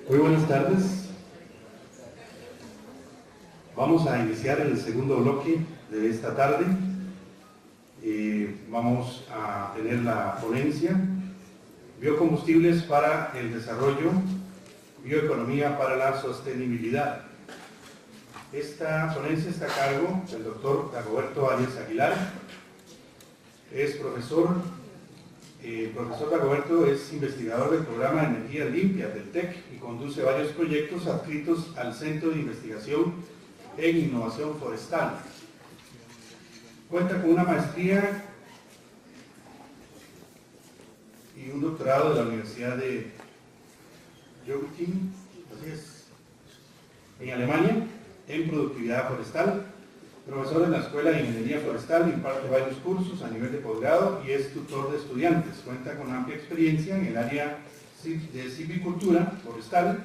Muy buenas tardes. Vamos a iniciar el segundo bloque de esta tarde. Vamos a tener la ponencia Biocombustibles para el desarrollo, bioeconomía para la sostenibilidad. Esta ponencia está a cargo del doctor Dagoberto Arias Aguilar. Es profesor Dagoberto es investigador del programa de energías limpias del TEC y conduce varios proyectos adscritos al Centro de Investigación en Innovación Forestal. Cuenta con una maestría y un doctorado de la Universidad de Göttingen, en Alemania, en productividad forestal. Profesor en la Escuela de Ingeniería Forestal, imparte varios cursos a nivel de posgrado y es tutor de estudiantes. Cuenta con amplia experiencia en el área de silvicultura forestal,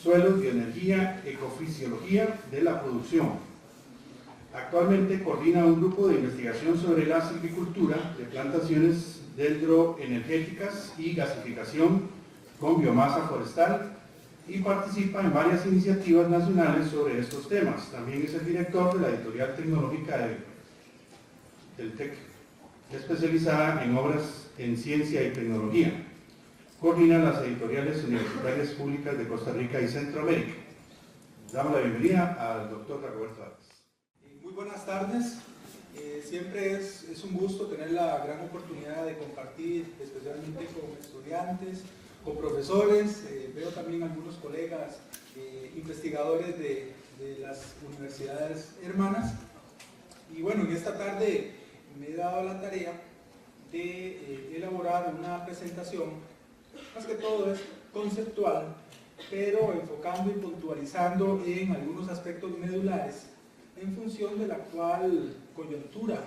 suelos, bioenergía, ecofisiología de la producción. Actualmente coordina un grupo de investigación sobre la silvicultura de plantaciones dendroenergéticas y gasificación con biomasa forestal, y participa en varias iniciativas nacionales sobre estos temas. También es el director de la editorial tecnológica del TEC, especializada en obras en ciencia y tecnología. Coordina las editoriales universitarias públicas de Costa Rica y Centroamérica. Damos la bienvenida al doctor Dagoberto Arias. Muy buenas tardes. Siempre es un gusto tener la gran oportunidad de compartir, especialmente con estudiantes, con profesores, veo también algunos colegas investigadores de las universidades hermanas. Y bueno, en esta tarde me he dado la tarea de elaborar una presentación, más que todo es conceptual, pero enfocando y puntualizando en algunos aspectos medulares en función de la actual coyuntura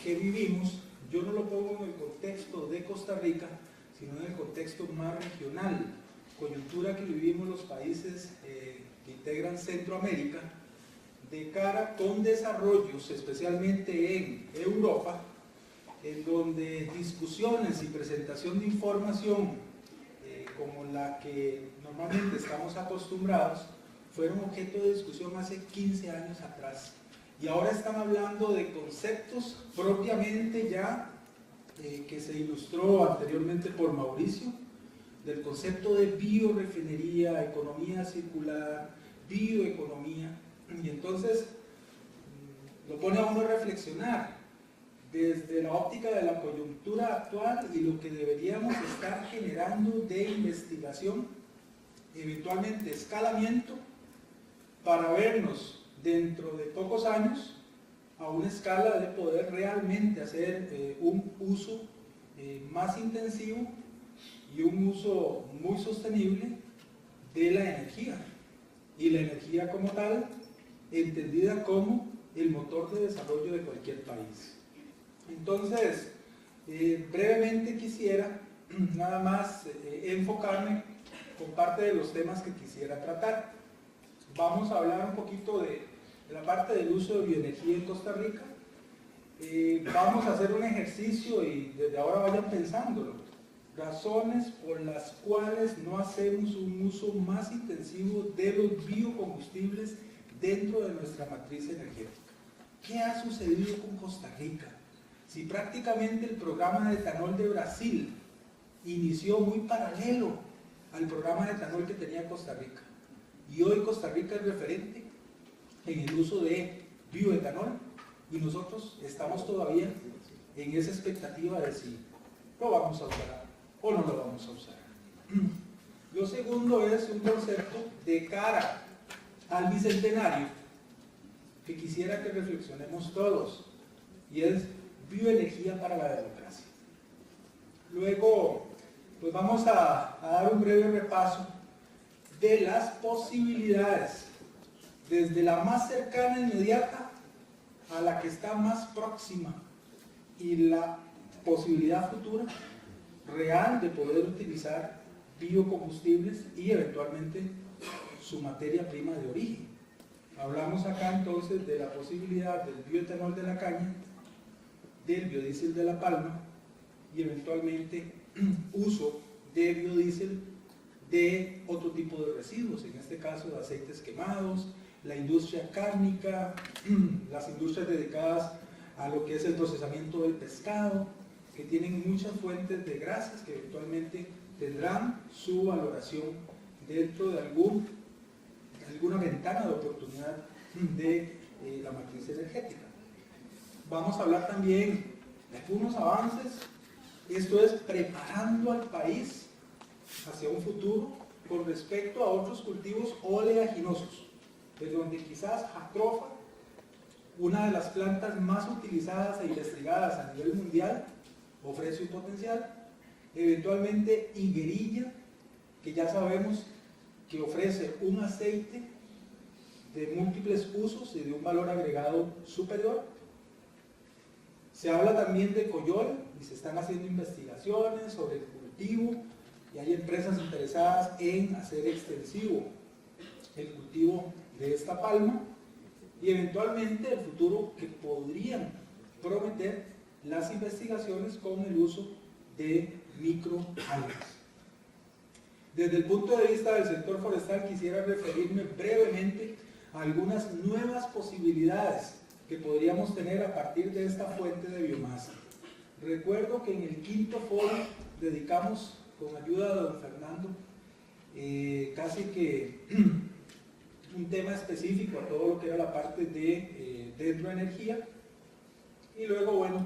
que vivimos. Yo no lo pongo en el contexto de Costa Rica, sino en el contexto más regional, coyuntura que vivimos los países que integran Centroamérica, de cara con desarrollos, especialmente en Europa, en donde discusiones y presentación de información como la que normalmente estamos acostumbrados, fueron objeto de discusión hace 15 años atrás. Y ahora están hablando de conceptos propiamente ya que se ilustró anteriormente por Mauricio, del concepto de biorefinería, economía circular, bioeconomía, y entonces lo pone a uno a reflexionar desde la óptica de la coyuntura actual y lo que deberíamos estar generando de investigación, eventualmente escalamiento, para vernos dentro de pocos años a una escala de poder realmente hacer un uso más intensivo y un uso muy sostenible de la energía. Y la energía como tal, entendida como el motor de desarrollo de cualquier país. Entonces, brevemente quisiera nada más enfocarme con parte de los temas que quisiera tratar. Vamos a hablar un poquito de la parte del uso de bioenergía en Costa Rica. Vamos a hacer un ejercicio y desde ahora vayan pensándolo. Razones por las cuales no hacemos un uso más intensivo de los biocombustibles dentro de nuestra matriz energética. ¿Qué ha sucedido con Costa Rica? Si prácticamente el programa de etanol de Brasil inició muy paralelo al programa de etanol que tenía Costa Rica, y hoy Costa Rica es referente en el uso de bioetanol, y nosotros estamos todavía en esa expectativa de si lo vamos a usar o no lo vamos a usar. Lo segundo es un concepto de cara al bicentenario que quisiera que reflexionemos todos, y es bioenergía para la democracia. Luego, pues vamos a dar un breve repaso de las posibilidades, desde la más cercana e inmediata a la que está más próxima, y la posibilidad futura real de poder utilizar biocombustibles y eventualmente su materia prima de origen. Hablamos acá entonces de la posibilidad del bioetanol de la caña, del biodiesel de la palma y eventualmente uso de biodiesel de otro tipo de residuos, en este caso de aceites quemados, la industria cárnica, las industrias dedicadas a lo que es el procesamiento del pescado, que tienen muchas fuentes de grasas que eventualmente tendrán su valoración dentro de alguna ventana de oportunidad de la matriz energética. Vamos a hablar también de algunos avances, esto es preparando al país hacia un futuro con respecto a otros cultivos oleaginosos, de donde quizás jatropha, una de las plantas más utilizadas e investigadas a nivel mundial, ofrece un potencial, eventualmente higuerilla, que ya sabemos que ofrece un aceite de múltiples usos y de un valor agregado superior. Se habla también de coyol y se están haciendo investigaciones sobre el cultivo y hay empresas interesadas en hacer extensivo el cultivo de esta palma y eventualmente el futuro que podrían prometer las investigaciones con el uso de microalgas. Desde el punto de vista del sector forestal quisiera referirme brevemente a algunas nuevas posibilidades que podríamos tener a partir de esta fuente de biomasa. Recuerdo que en el quinto foro dedicamos, con ayuda de don Fernando, casi que un tema específico a todo lo que era la parte de hidroenergía y luego, bueno,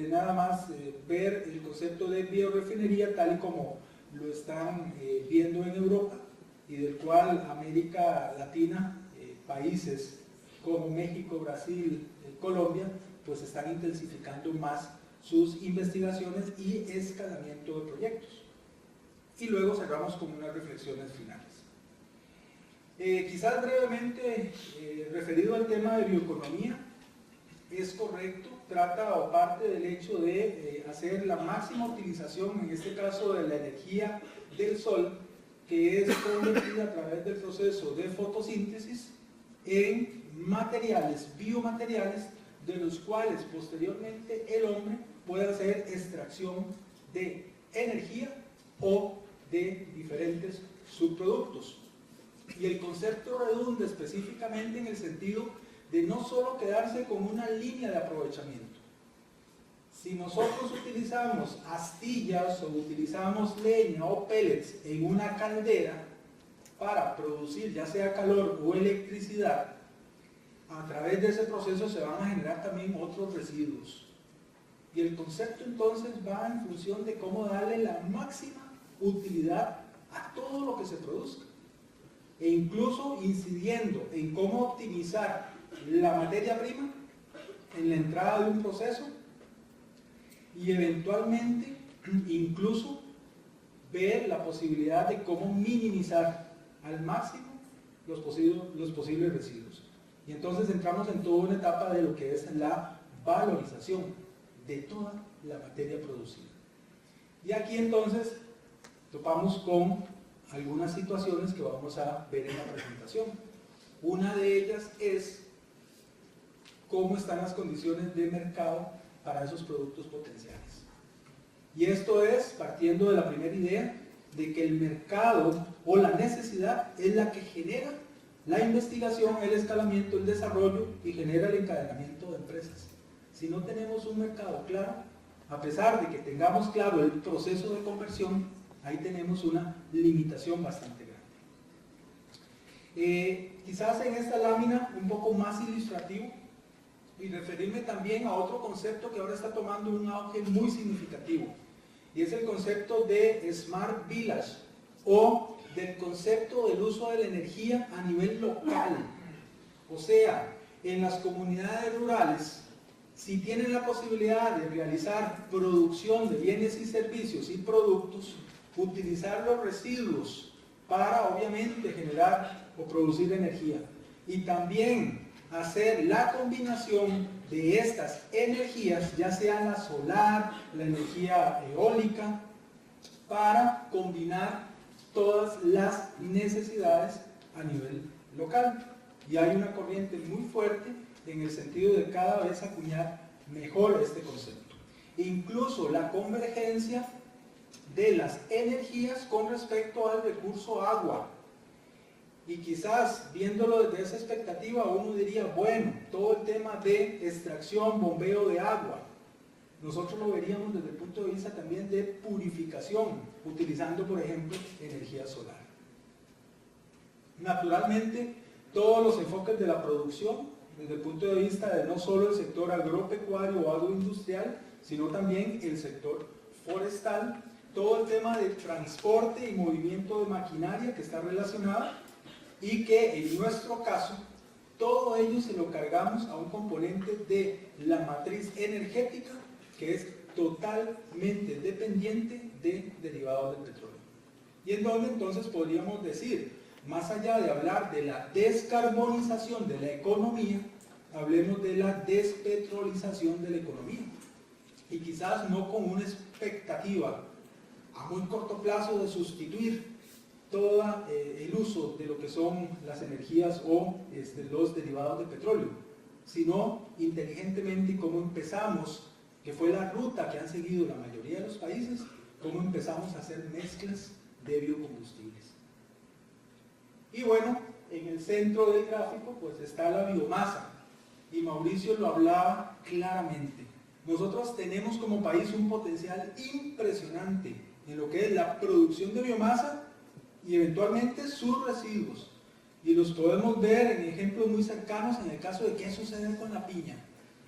nada más ver el concepto de biorefinería tal y como lo están viendo en Europa y del cual América Latina, países como México, Brasil, Colombia, pues están intensificando más sus investigaciones y escalamiento de proyectos. Y luego cerramos con unas reflexiones finales. Quizás brevemente, referido al tema de bioeconomía, es correcto, trata o parte del hecho de hacer la máxima utilización, en este caso de la energía del sol, que es convertida a través del proceso de fotosíntesis en materiales, biomateriales, de los cuales posteriormente el hombre puede hacer extracción de energía o de diferentes subproductos. Y el concepto redunda específicamente en el sentido de no solo quedarse con una línea de aprovechamiento. Si nosotros utilizamos astillas o utilizamos leña o pellets en una caldera para producir ya sea calor o electricidad, a través de ese proceso se van a generar también otros residuos. Y el concepto entonces va en función de cómo darle la máxima utilidad a todo lo que se produzca. E incluso incidiendo en cómo optimizar la materia prima en la entrada de un proceso y eventualmente incluso ver la posibilidad de cómo minimizar al máximo los posibles residuos. Y entonces entramos en toda una etapa de lo que es la valorización de toda la materia producida. Y aquí entonces topamos con algunas situaciones que vamos a ver en la presentación. Una de ellas es cómo están las condiciones de mercado para esos productos potenciales. Y esto es partiendo de la primera idea de que el mercado o la necesidad es la que genera la investigación, el escalamiento, el desarrollo y genera el encadenamiento de empresas. Si no tenemos un mercado claro, a pesar de que tengamos claro el proceso de conversión, ahí tenemos una limitación bastante grande. Quizás en esta lámina un poco más ilustrativo y referirme también a otro concepto que ahora está tomando un auge muy significativo y es el concepto de Smart Village o del concepto del uso de la energía a nivel local. O sea, en las comunidades rurales, si tienen la posibilidad de realizar producción de bienes y servicios y productos, utilizar los residuos para obviamente generar o producir energía y también hacer la combinación de estas energías, ya sea la solar, la energía eólica, para combinar todas las necesidades a nivel local. Y hay una corriente muy fuerte en el sentido de cada vez acuñar mejor este concepto. Incluso la convergencia de las energías con respecto al recurso agua. Y quizás viéndolo desde esa expectativa uno diría, bueno, todo el tema de extracción, bombeo de agua, nosotros lo veríamos desde el punto de vista también de purificación, utilizando por ejemplo energía solar. Naturalmente, todos los enfoques de la producción, desde el punto de vista de no solo el sector agropecuario o agroindustrial, sino también el sector forestal, todo el tema de transporte y movimiento de maquinaria que está relacionada, y que en nuestro caso, todo ello se lo cargamos a un componente de la matriz energética que es totalmente dependiente de derivados del petróleo. Y en donde entonces podríamos decir, más allá de hablar de la descarbonización de la economía, hablemos de la despetrolización de la economía. Y quizás no con una expectativa a muy corto plazo de sustituir todo el uso de lo que son las energías o los derivados del petróleo, sino inteligentemente cómo empezamos, que fue la ruta que han seguido la mayoría de los países, cómo empezamos a hacer mezclas de biocombustibles. Y bueno, en el centro del gráfico pues está la biomasa, y Mauricio lo hablaba claramente. Nosotros tenemos como país un potencial impresionante en lo que es la producción de biomasa y eventualmente sus residuos. Y los podemos ver en ejemplos muy cercanos en el caso de qué sucede con la piña.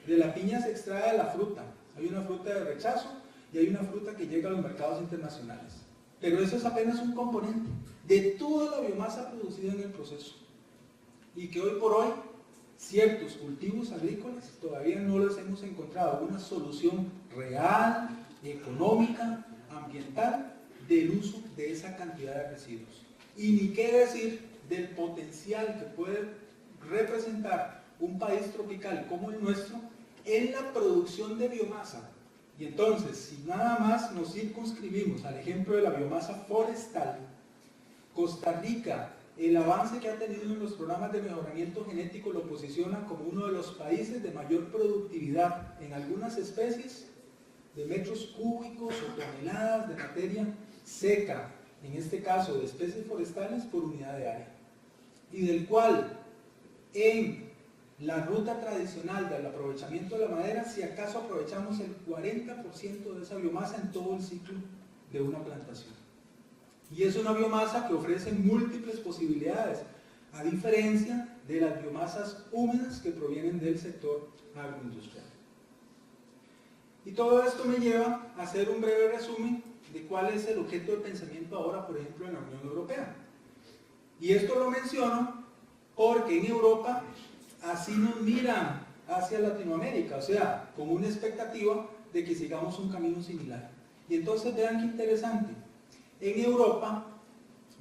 De la piña se extrae la fruta. Hay una fruta de rechazo y hay una fruta que llega a los mercados internacionales. Pero eso es apenas un componente de toda la biomasa producida en el proceso. Y que hoy por hoy ciertos cultivos agrícolas todavía no les hemos encontrado una solución real, económica, ambiental, del uso de esa cantidad de residuos. Y ni qué decir del potencial que puede representar un país tropical como el nuestro en la producción de biomasa. Y entonces, si nada más nos circunscribimos al ejemplo de la biomasa forestal, Costa Rica, el avance que ha tenido en los programas de mejoramiento genético lo posiciona como uno de los países de mayor productividad en algunas especies de metros cúbicos o toneladas de materia seca, en este caso de especies forestales por unidad de área, y del cual en la ruta tradicional del aprovechamiento de la madera, si acaso aprovechamos el 40% de esa biomasa en todo el ciclo de una plantación. Y es una biomasa que ofrece múltiples posibilidades, a diferencia de las biomasas húmedas que provienen del sector agroindustrial. Y todo esto me lleva a hacer un breve resumen de cuál es el objeto de pensamiento ahora, por ejemplo, en la Unión Europea. Y esto lo menciono porque en Europa así nos miran hacia Latinoamérica, o sea, con una expectativa de que sigamos un camino similar. Y entonces vean qué interesante. En Europa,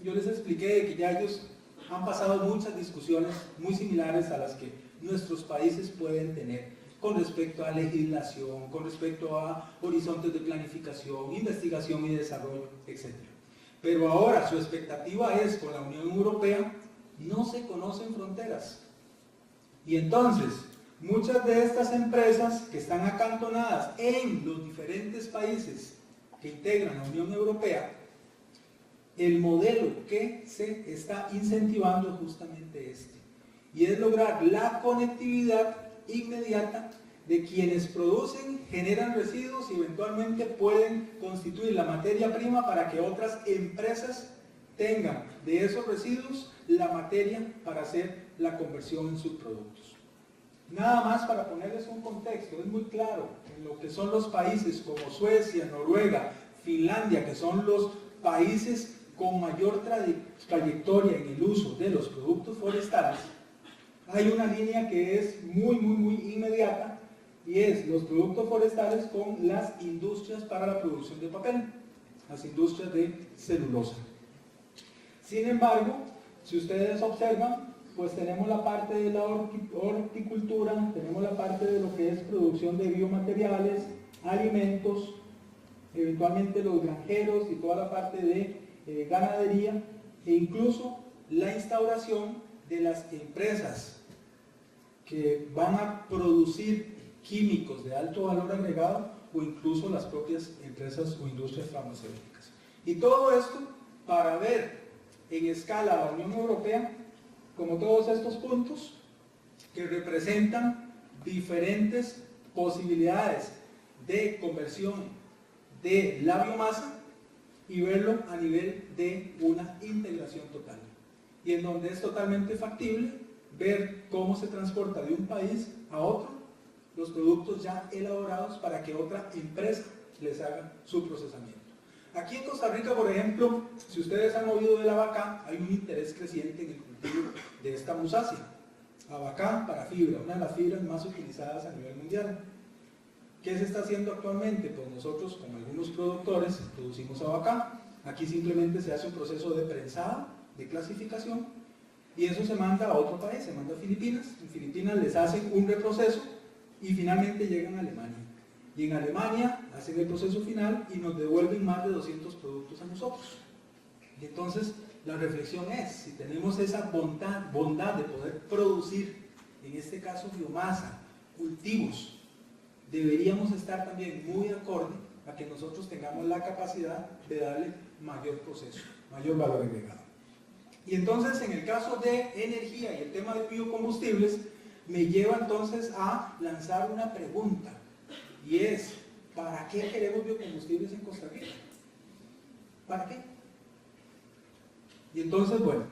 yo les expliqué de que ya ellos han pasado muchas discusiones muy similares a las que nuestros países pueden tener con respecto a legislación, con respecto a horizontes de planificación, investigación y desarrollo, etc. Pero ahora su expectativa es, con la Unión Europea, no se conocen fronteras. Y entonces, muchas de estas empresas que están acantonadas en los diferentes países que integran la Unión Europea, el modelo que se está incentivando es justamente este, y es lograr la conectividad inmediata de quienes producen, generan residuos y eventualmente pueden constituir la materia prima para que otras empresas tengan de esos residuos la materia para hacer la conversión en subproductos. Nada más para ponerles un contexto, es muy claro, en lo que son los países como Suecia, Noruega, Finlandia, que son los países con mayor trayectoria en el uso de los productos forestales, hay una línea que es muy inmediata, y es los productos forestales con las industrias para la producción de papel, las industrias de celulosa. Sin embargo, si ustedes observan, pues tenemos la parte de la horticultura, tenemos la parte de lo que es producción de biomateriales, alimentos, eventualmente los granjeros y toda la parte de ganadería, e incluso la instauración de las empresas que van a producir químicos de alto valor agregado o incluso las propias empresas o industrias farmacéuticas. Y todo esto para ver en escala a la Unión Europea como todos estos puntos que representan diferentes posibilidades de conversión de la biomasa y verlo a nivel de una integración total. Y en donde es totalmente factible ver cómo se transporta de un país a otro los productos ya elaborados para que otra empresa les haga su procesamiento. Aquí en Costa Rica, por ejemplo, si ustedes han oído del abacá, hay un interés creciente en el cultivo de esta musácea. Abacá para fibra, una de las fibras más utilizadas a nivel mundial. ¿Qué se está haciendo actualmente? Pues nosotros, como algunos productores, producimos abacá. Aquí simplemente se hace un proceso de prensado, de clasificación, y eso se manda a otro país, se manda a Filipinas. En Filipinas les hacen un reproceso y finalmente llegan a Alemania. Y en Alemania hacen el proceso final y nos devuelven más de 200 productos a nosotros. Y entonces la reflexión es, si tenemos esa bondad de poder producir, en este caso biomasa, cultivos, deberíamos estar también muy acorde a que nosotros tengamos la capacidad de darle mayor proceso, mayor valor agregado. Y entonces en el caso de energía y el tema de biocombustibles, me lleva entonces a lanzar una pregunta, y es, ¿para qué queremos biocombustibles en Costa Rica? ¿Para qué? Y entonces, bueno,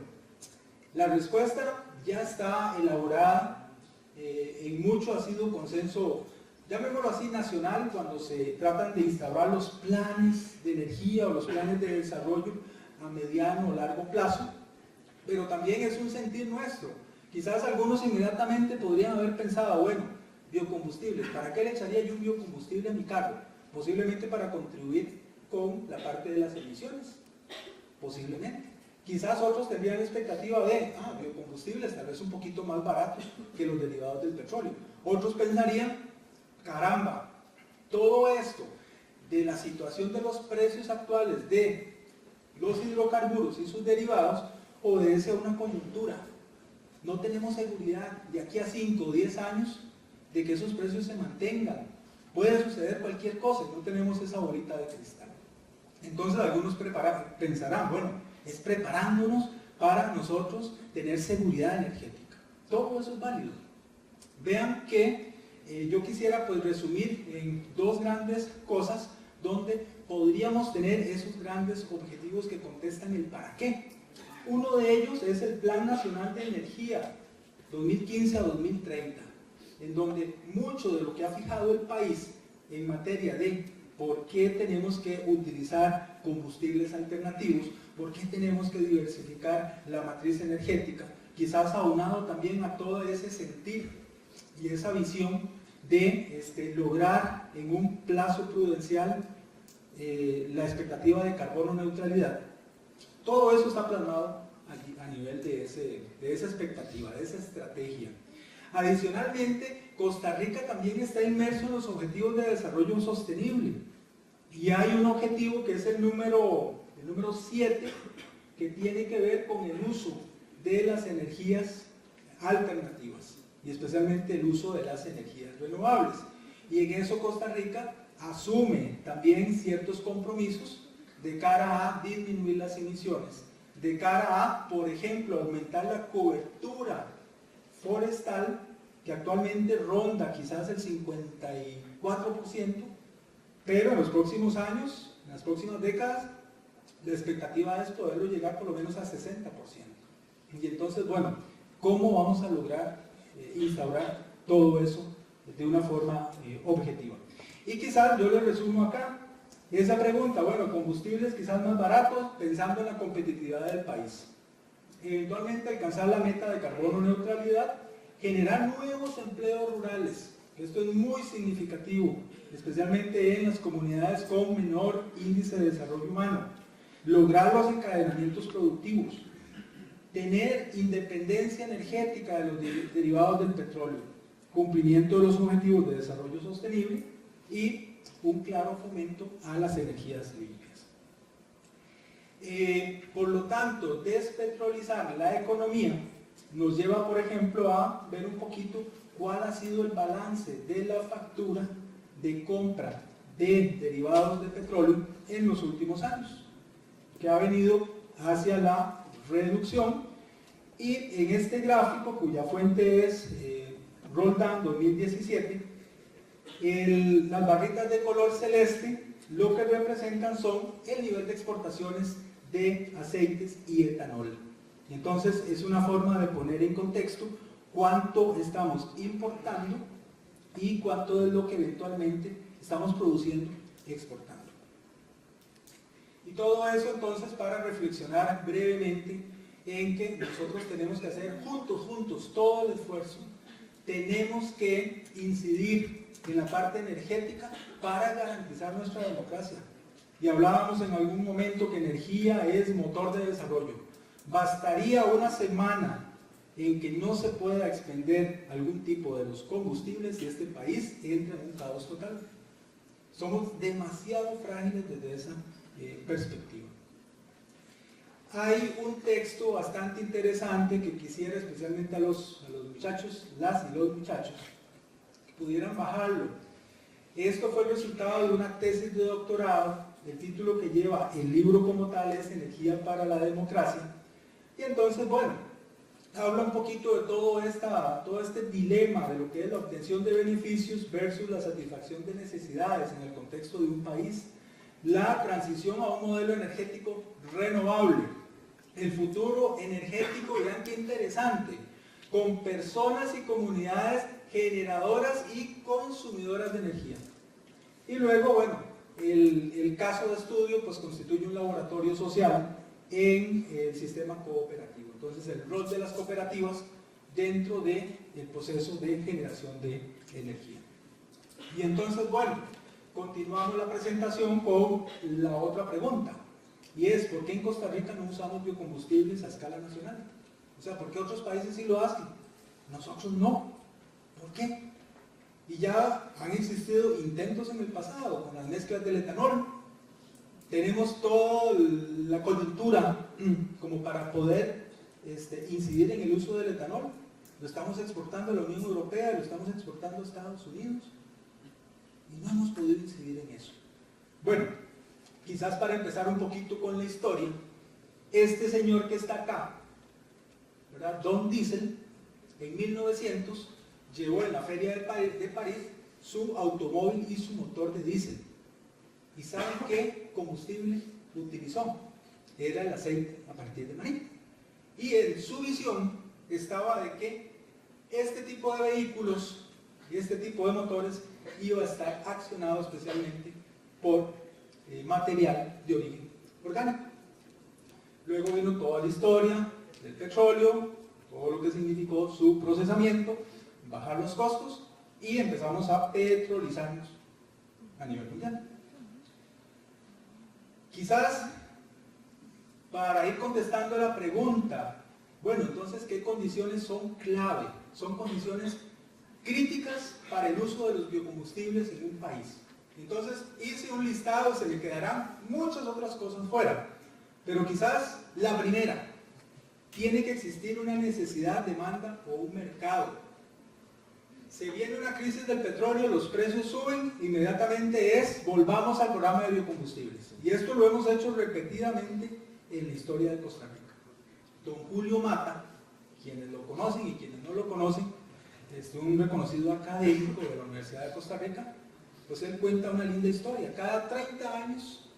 la respuesta ya está elaborada, en mucho ha sido consenso, llamémoslo así, nacional, cuando se tratan de instaurar los planes de energía o los planes de desarrollo a mediano o largo plazo, pero también es un sentir nuestro. Quizás algunos inmediatamente podrían haber pensado, bueno, biocombustibles, ¿para qué le echaría yo un biocombustible a mi carro? Posiblemente para contribuir con la parte de las emisiones, posiblemente. Quizás otros tendrían la expectativa de, biocombustibles tal vez un poquito más baratos que los derivados del petróleo. Otros pensarían, caramba, todo esto de la situación de los precios actuales de los hidrocarburos y sus derivados obedece a una coyuntura. No tenemos seguridad de aquí a 5 o 10 años de que esos precios se mantengan. Puede suceder cualquier cosa, no tenemos esa bolita de cristal. Entonces algunos pensarán, bueno, es preparándonos para nosotros tener seguridad energética. Todo eso es válido. Vean que yo quisiera pues resumir en dos grandes cosas donde podríamos tener esos grandes objetivos que contestan el para qué. Uno de ellos es el Plan Nacional de Energía 2015 a 2030, en donde mucho de lo que ha fijado el país en materia de por qué tenemos que utilizar combustibles alternativos, por qué tenemos que diversificar la matriz energética, quizás aunado también a todo ese sentir y esa visión de lograr en un plazo prudencial la expectativa de carbono neutralidad. Todo eso está plasmado a nivel de esa expectativa, de esa estrategia. Adicionalmente, Costa Rica también está inmerso en los objetivos de desarrollo sostenible. Y hay un objetivo que es el número 7, que tiene que ver con el uso de las energías alternativas, y especialmente el uso de las energías renovables. Y en eso Costa Rica asume también ciertos compromisos de cara a disminuir las emisiones, de cara a, por ejemplo, aumentar la cobertura forestal, que actualmente ronda quizás el 54%, pero en los próximos años, en las próximas décadas, la expectativa es poderlo llegar por lo menos a 60%. Y entonces, bueno, ¿cómo vamos a lograr instaurar todo eso de una forma objetiva? Y quizás yo le resumo acá esa pregunta, bueno, combustibles quizás más baratos, pensando en la competitividad del país. Eventualmente alcanzar la meta de carbono neutralidad, generar nuevos empleos rurales. Esto es muy significativo, especialmente en las comunidades con menor índice de desarrollo humano. Lograr los encadenamientos productivos. Tener independencia energética de los derivados del petróleo. Cumplimiento de los objetivos de desarrollo sostenible y un claro fomento a las energías limpias. Por lo tanto, despetrolizar la economía nos lleva, por ejemplo, a ver un poquito cuál ha sido el balance de la factura de compra de derivados de petróleo en los últimos años, que ha venido hacia la reducción. Y en este gráfico, cuya fuente es Roldán 2017, las barritas de color celeste lo que representan son el nivel de exportaciones de aceites y etanol. Y entonces es una forma de poner en contexto cuánto estamos importando y cuánto es lo que eventualmente estamos produciendo y exportando. Y todo eso entonces para reflexionar brevemente en que nosotros tenemos que hacer juntos todo el esfuerzo, tenemos que incidir en la parte energética para garantizar nuestra democracia. Y hablábamos en algún momento que energía es motor de desarrollo. Bastaría una semana en que no se pueda expender algún tipo de los combustibles y este país entra en un caos total. Somos demasiado frágiles desde esa perspectiva. Hay un texto bastante interesante que quisiera especialmente a los muchachos, las y los muchachos, que pudieran bajarlo. Esto fue el resultado de una tesis de doctorado. El título que lleva el libro como tal es Energía para la Democracia. Y entonces, bueno, habla un poquito de todo este dilema de lo que es la obtención de beneficios versus la satisfacción de necesidades en el contexto de un país, la transición a un modelo energético renovable, el futuro energético, vean qué interesante, con personas y comunidades generadoras y consumidoras de energía. Y luego, bueno, el caso de estudio pues constituye un laboratorio social en el sistema cooperativo. Entonces, el rol de las cooperativas dentro del proceso de generación de energía. Y entonces, bueno, continuamos la presentación con la otra pregunta, y es, ¿por qué en Costa Rica no usamos biocombustibles a escala nacional? O sea, ¿por qué otros países sí lo hacen? Nosotros no. ¿Por qué? Y ya han existido intentos en el pasado con las mezclas del etanol. Tenemos toda la coyuntura como para poder incidir en el uso del etanol. Lo estamos exportando a la Unión Europea, lo estamos exportando a Estados Unidos. Y no hemos podido incidir en eso. Bueno, quizás para empezar un poquito con la historia, este señor que está acá, ¿verdad? Don Diesel, en 1900 llevó en la feria de París su automóvil y su motor de diésel. ¿Y saben qué combustible utilizó? Era el aceite a partir de maíz. Y en su visión estaba de que este tipo de vehículos y este tipo de motores iba a estar accionado especialmente por material de origen orgánico. Luego vino toda la historia del petróleo, todo lo que significó su procesamiento, bajar los costos y empezamos a petrolizarnos a nivel mundial. Quizás para ir contestando la pregunta, bueno, entonces, ¿qué condiciones son clave? Son condiciones críticas para el uso de los biocombustibles en un país. Entonces, hice un listado, se me quedarán muchas otras cosas fuera, pero quizás la primera, tiene que existir una necesidad, demanda o un mercado. Se viene una crisis del petróleo, los precios suben, inmediatamente volvamos al programa de biocombustibles. Y esto lo hemos hecho repetidamente en la historia de Costa Rica. Don Julio Mata, quienes lo conocen y quienes no lo conocen, es un reconocido académico de la Universidad de Costa Rica, pues él cuenta una linda historia. Cada 30 años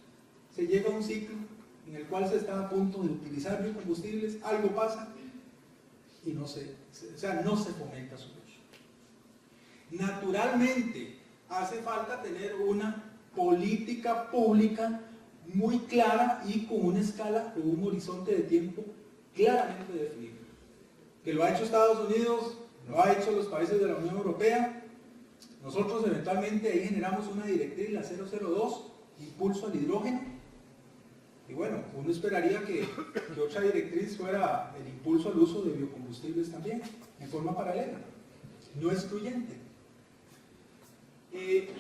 se llega a un ciclo en el cual se está a punto de utilizar biocombustibles, algo pasa y no se fomenta su uso. Naturalmente, hace falta tener una política pública muy clara y con una escala o un horizonte de tiempo claramente definido. Que lo ha hecho Estados Unidos, lo ha hecho los países de la Unión Europea. Nosotros eventualmente ahí generamos una directriz, la 002, impulso al hidrógeno. Y bueno, uno esperaría que otra directriz fuera el impulso al uso de biocombustibles también, en forma paralela, no excluyente.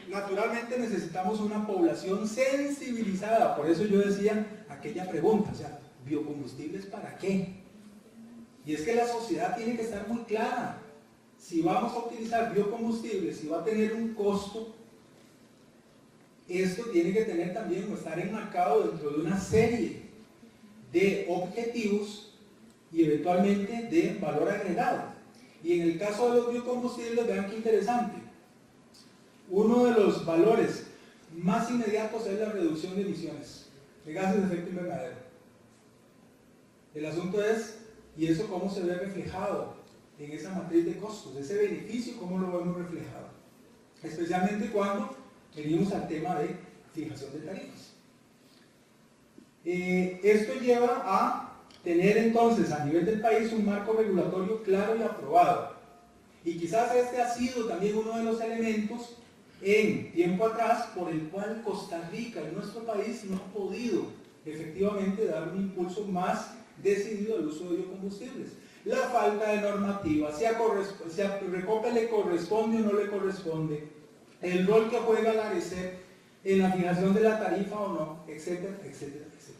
Naturalmente necesitamos una población sensibilizada, por eso yo decía aquella pregunta, o sea, ¿biocombustibles para qué? Y es que la sociedad tiene que estar muy clara. Si vamos a utilizar biocombustibles, si va a tener un costo, esto tiene que tener también o estar enmarcado dentro de una serie de objetivos y eventualmente de valor agregado. Y en el caso de los biocombustibles, vean qué interesante. Uno de los valores más inmediatos es la reducción de emisiones de gases de efecto invernadero. El asunto es, ¿y eso cómo se ve reflejado en esa matriz de costos? Ese beneficio, ¿cómo lo vemos reflejado? Especialmente cuando venimos al tema de fijación de tarifas. Esto lleva a tener entonces a nivel del país un marco regulatorio claro y aprobado. Y quizás este ha sido también uno de los elementos en tiempo atrás por el cual Costa Rica y nuestro país no ha podido efectivamente dar un impulso más decidido al uso de biocombustibles. La falta de normativa, si a Recope le corresponde o no le corresponde, el rol que juega la ARECEP en la fijación de la tarifa o no, etcétera, etcétera, etcétera.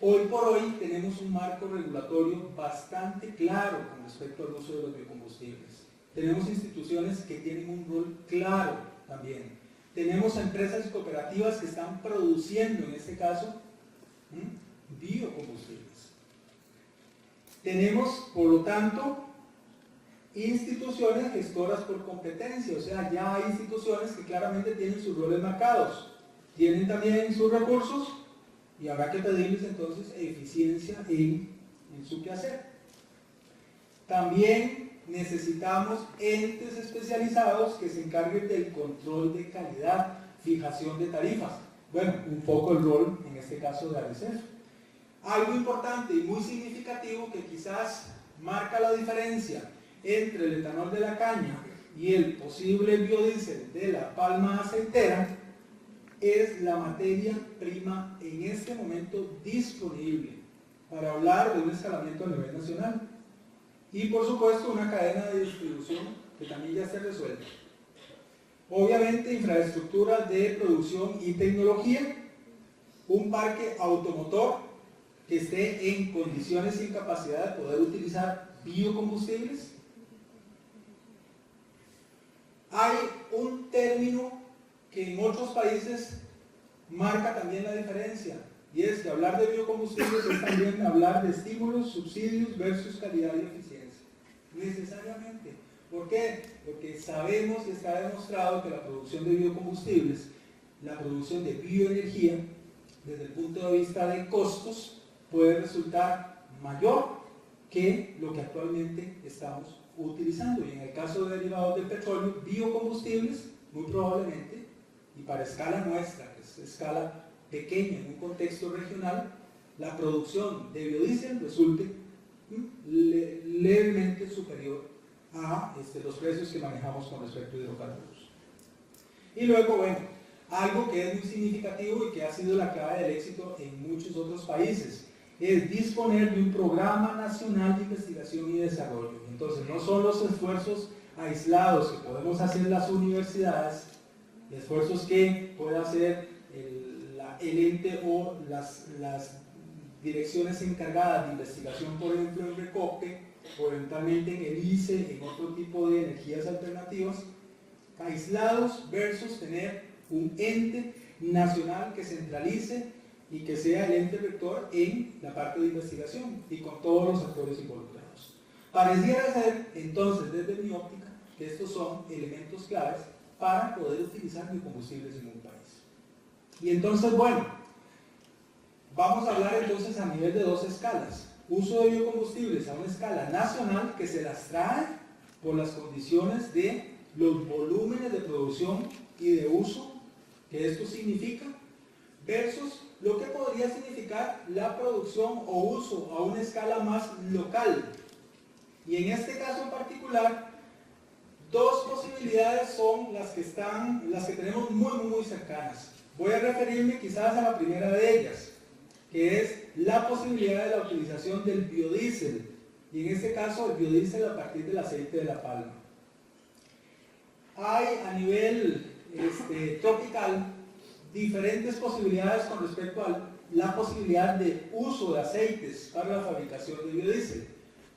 Hoy por hoy tenemos un marco regulatorio bastante claro con respecto al uso de los biocombustibles. Tenemos instituciones que tienen un rol claro también. Tenemos empresas y cooperativas que están produciendo, en este caso, biocombustibles. Tenemos, por lo tanto, instituciones gestoras por competencia, o sea, ya hay instituciones que claramente tienen sus roles marcados, tienen también sus recursos y habrá que pedirles entonces eficiencia en su quehacer. También necesitamos entes especializados que se encarguen del control de calidad, fijación de tarifas. Bueno, un poco el rol, en este caso, de ARECEP. Algo importante y muy significativo que quizás marca la diferencia entre el etanol de la caña y el posible biodiesel de la palma aceitera es la materia prima en este momento disponible para hablar de un escalamiento a nivel nacional. Y por supuesto una cadena de distribución que también ya esté resuelta. Obviamente infraestructura de producción y tecnología, un parque automotor que esté en condiciones y en capacidad de poder utilizar biocombustibles. Hay un término que en otros países marca también la diferencia, y es que hablar de biocombustibles es también hablar de estímulos, subsidios versus calidad y eficiencia. Necesariamente. ¿Por qué? Porque sabemos y está demostrado que la producción de biocombustibles, la producción de bioenergía, desde el punto de vista de costos, puede resultar mayor que lo que actualmente estamos utilizando. Y en el caso de derivados del petróleo, biocombustibles, muy probablemente, y para escala nuestra, que es escala pequeña en un contexto regional, la producción de biodiesel resulte levemente superior a los precios que manejamos con respecto a hidrocarburos. Y luego, bueno, algo que es muy significativo y que ha sido la clave del éxito en muchos otros países, es disponer de un programa nacional de investigación y desarrollo. Entonces, no son los esfuerzos aislados que podemos hacer las universidades, esfuerzos que pueda hacer el ente o las direcciones encargadas de investigación, por ejemplo en Recope, o eventualmente en el ICE, en otro tipo de energías alternativas, aislados versus tener un ente nacional que centralice y que sea el ente rector en la parte de investigación y con todos los actores involucrados. Pareciera ser, entonces, desde mi óptica, que estos son elementos claves para poder utilizar biocombustibles en un país. Y entonces, bueno, vamos a hablar entonces a nivel de dos escalas. Uso de biocombustibles a una escala nacional que se las trae por las condiciones de los volúmenes de producción y de uso que esto significa, versus lo que podría significar la producción o uso a una escala más local. Y en este caso en particular, dos posibilidades son las que tenemos muy cercanas. Voy a referirme quizás a la primera de ellas, que es la posibilidad de la utilización del biodiesel, y en este caso el biodiesel a partir del aceite de la palma. Hay a nivel tropical diferentes posibilidades con respecto a la posibilidad de uso de aceites para la fabricación de biodiesel.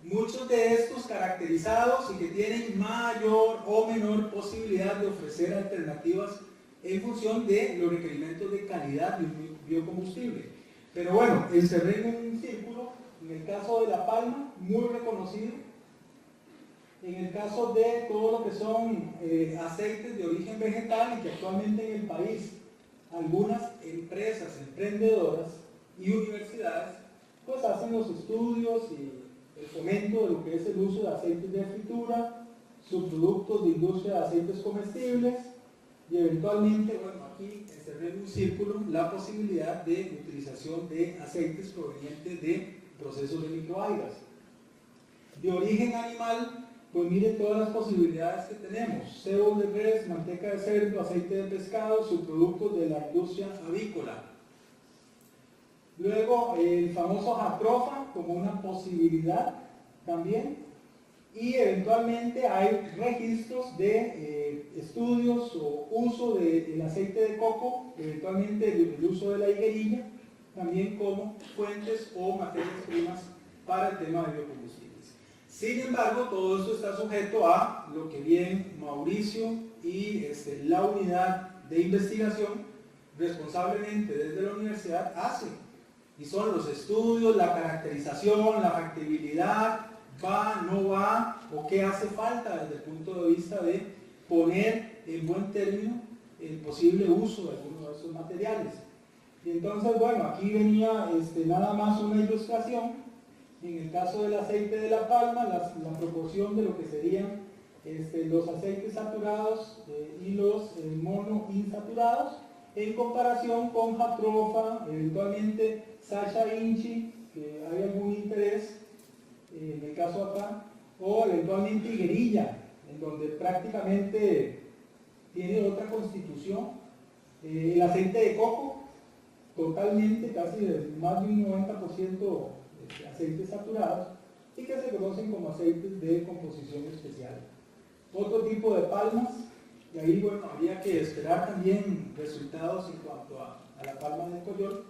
Muchos de estos caracterizados y que tienen mayor o menor posibilidad de ofrecer alternativas en función de los requerimientos de calidad de un biocombustible. Pero bueno, encerré en un círculo, en el caso de La Palma, muy reconocido, en el caso de todo lo que son aceites de origen vegetal y que actualmente en el país algunas empresas emprendedoras y universidades pues hacen los estudios y el fomento de lo que es el uso de aceites de fritura, subproductos de industria de aceites comestibles y eventualmente, bueno, aquí encerré en un círculo la posibilidad de utilización de aceites provenientes de procesos de microalgas. De origen animal, pues miren todas las posibilidades que tenemos: cebo de res, manteca de cerdo, aceite de pescado, subproductos de la industria avícola. Luego el famoso jatropha como una posibilidad también, y eventualmente hay registros de estudios o uso del aceite de coco, eventualmente el uso de la higuerilla, también como fuentes o materias primas para el tema de biocombustibles. Sin embargo, todo esto está sujeto a lo que bien Mauricio y la unidad de investigación responsablemente desde la universidad hace, y son los estudios, la caracterización, la factibilidad, va, no va, o qué hace falta desde el punto de vista de poner en buen término el posible uso de algunos de esos materiales. Y entonces, bueno, aquí venía nada más una ilustración. En el caso del aceite de La Palma, la proporción de lo que serían los aceites saturados y los monoinsaturados, en comparación con jatropha, eventualmente Sacha Inchi, que hay algún interés en el caso acá, o eventualmente higuerilla, en donde prácticamente tiene otra constitución. El aceite de coco, totalmente, casi más de un 90% aceites saturados, y que se conocen como aceites de composición especial. Otro tipo de palmas, y ahí bueno, habría que esperar también resultados en cuanto a la palma del Coyol.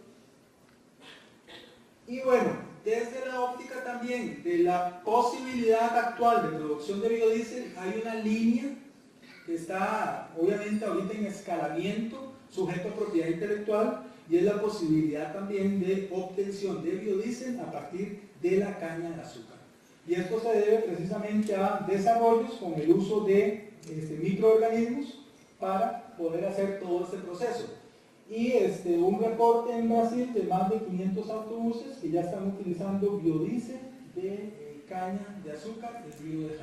Y bueno, desde la óptica también de la posibilidad actual de producción de biodiesel, hay una línea que está obviamente ahorita en escalamiento, sujeto a propiedad intelectual, y es la posibilidad también de obtención de biodiesel a partir de la caña de azúcar. Y esto se debe precisamente a desarrollos con el uso de microorganismos para poder hacer todo este proceso. Y un reporte en Brasil de más de 500 autobuses que ya están utilizando biodiesel de caña de azúcar en Río de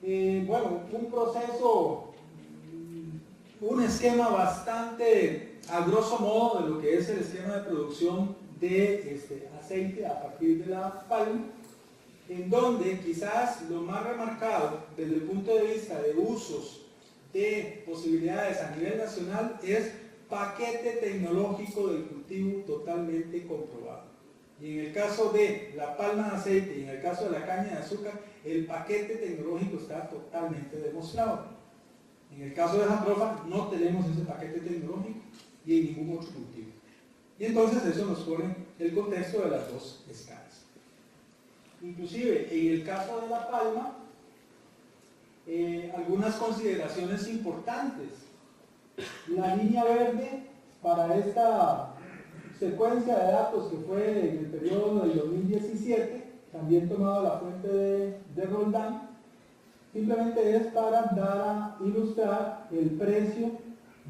Janeiro. Bueno, un proceso, un esquema bastante a grosso modo de lo que es el esquema de producción de aceite a partir de la palma, en donde quizás lo más remarcado desde el punto de vista de usos de posibilidades a nivel nacional es paquete tecnológico del cultivo totalmente comprobado. Y en el caso de la palma de aceite y en el caso de la caña de azúcar, el paquete tecnológico está totalmente demostrado. En el caso de jatropha no tenemos ese paquete tecnológico y en ningún otro cultivo. Y entonces eso nos pone el contexto de las dos escalas. Inclusive en el caso de la palma, algunas consideraciones importantes. La línea verde para esta secuencia de datos que fue en el periodo del 2017, también tomado la fuente de Roldán, simplemente es para dar a ilustrar el precio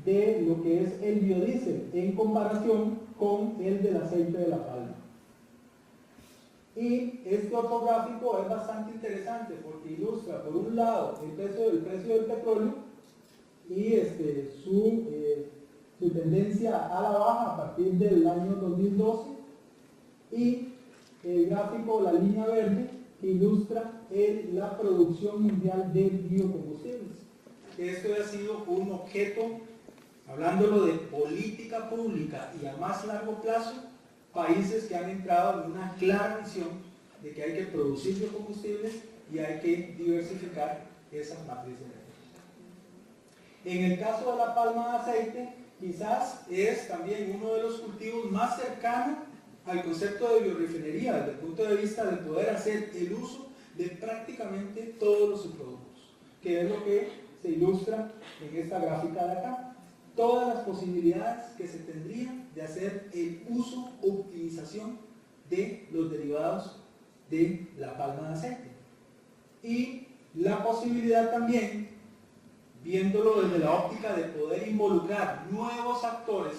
de lo que es el biodiesel en comparación con el del aceite de la palma. Y este otro gráfico es bastante interesante porque ilustra por un lado el precio del petróleo y su tendencia a la baja a partir del año 2012, y el gráfico, la línea verde, que ilustra la producción mundial de biocombustibles. Esto ha sido un objeto, hablándolo de política pública y a más largo plazo, países que han entrado en una clara visión de que hay que producir biocombustibles y hay que diversificar esas matrices energéticas. En el caso de la palma de aceite, quizás es también uno de los cultivos más cercanos al concepto de biorefinería desde el punto de vista de poder hacer el uso de prácticamente todos los subproductos, que es lo que se ilustra en esta gráfica de acá. Todas las posibilidades que se tendrían de hacer el uso o optimización de los derivados de la palma de aceite. Y la posibilidad también, viéndolo desde la óptica de poder involucrar nuevos actores,